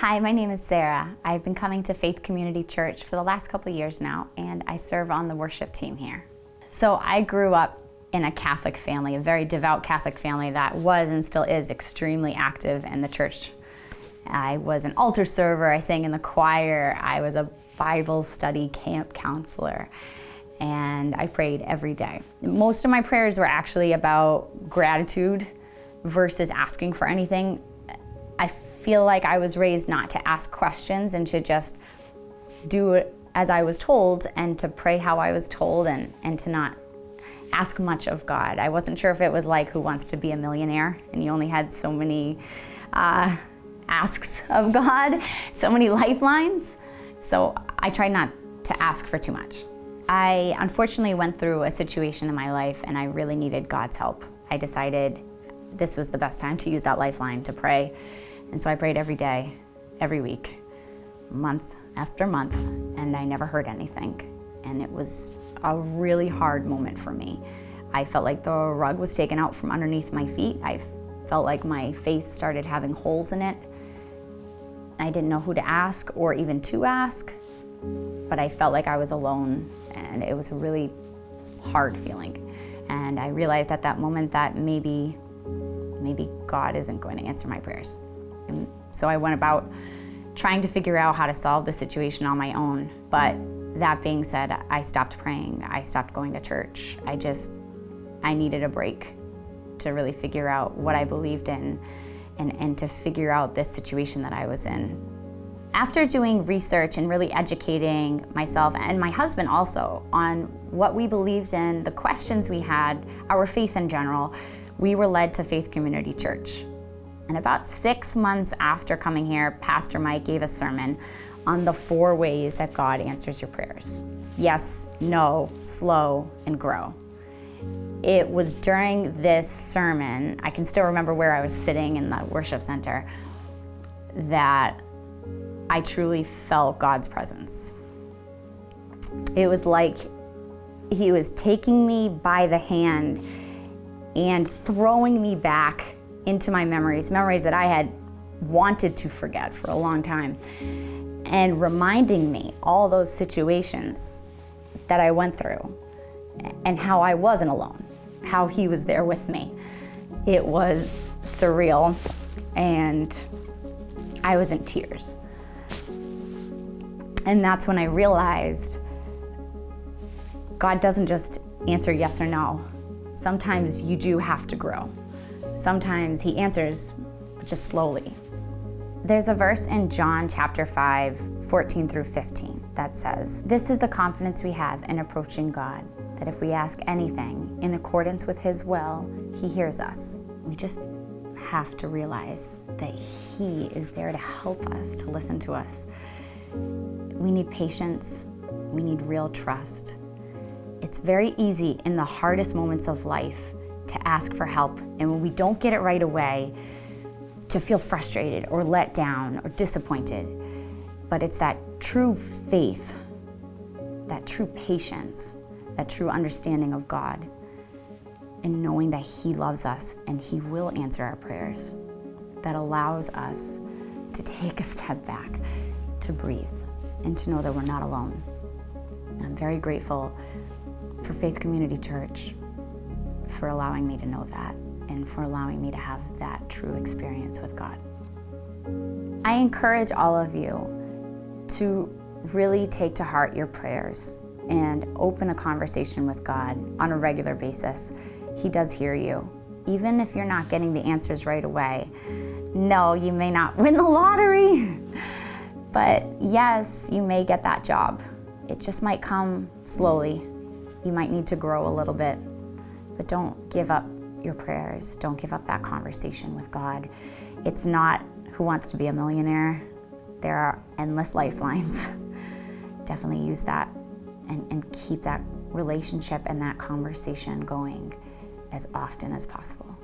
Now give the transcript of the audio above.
Hi, my name is Sarah. I've been coming to Faith Community Church for the last couple of years now, and I serve on the worship team here. So I grew up in a Catholic family, a very devout Catholic family that was and still is extremely active in the church. I was an altar server, I sang in the choir, I was a Bible study camp counselor, and I prayed every day. Most of my prayers were actually about gratitude versus asking for anything. I feel like I was raised not to ask questions and to just do it as I was told and to pray how I was told and to not ask much of God. I wasn't sure if it was like Who Wants to Be a Millionaire and you only had so many asks of God, so many lifelines. So I tried not to ask for too much. I unfortunately went through a situation in my life and I really needed God's help. I decided this was the best time to use that lifeline to pray. And so I prayed every day, every week, month after month, and I never heard anything. And it was a really hard moment for me. I felt like the rug was taken out from underneath my feet. I felt like my faith started having holes in it. I didn't know who to ask or even to ask, but I felt like I was alone, and it was a really hard feeling. And I realized at that moment that maybe God isn't going to answer my prayers. And so I went about trying to figure out how to solve the situation on my own. But that being said, I stopped praying. I stopped going to church. I needed a break to really figure out what I believed in and to figure out this situation that I was in. After doing research and really educating myself and my husband also on what we believed in, the questions we had, our faith in general, we were led to Faith Community Church. And about 6 months after coming here, Pastor Mike gave a sermon on the 4 ways that God answers your prayers. Yes, no, slow, and grow. It was during this sermon, I can still remember where I was sitting in the worship center, that I truly felt God's presence. It was like He was taking me by the hand and throwing me back into my memories that I had wanted to forget for a long time, and reminding me all those situations that I went through and how I wasn't alone, how He was there with me. It was surreal, and I was in tears. And that's when I realized God doesn't just answer yes or no. Sometimes you do have to grow. Sometimes He answers just slowly. There's a verse in John chapter 5, 14 through 15 that says, "This is the confidence we have in approaching God, that if we ask anything in accordance with His will, He hears us." We just have to realize that He is there to help us, to listen to us. We need patience. We need real trust. It's very easy in the hardest moments of life to ask for help, and when we don't get it right away, to feel frustrated or let down or disappointed. But it's that true faith, that true patience, that true understanding of God, and knowing that He loves us and He will answer our prayers, that allows us to take a step back, to breathe, and to know that we're not alone. And I'm very grateful for Faith Community Church for allowing me to know that and for allowing me to have that true experience with God. I encourage all of you to really take to heart your prayers and open a conversation with God on a regular basis. He does hear you. Even if you're not getting the answers right away. No, you may not win the lottery, but yes, you may get that job. It just might come slowly. You might need to grow a little bit. But don't give up your prayers. Don't give up that conversation with God. It's not Who Wants to Be a Millionaire. There are endless lifelines. Definitely use that and keep that relationship and that conversation going as often as possible.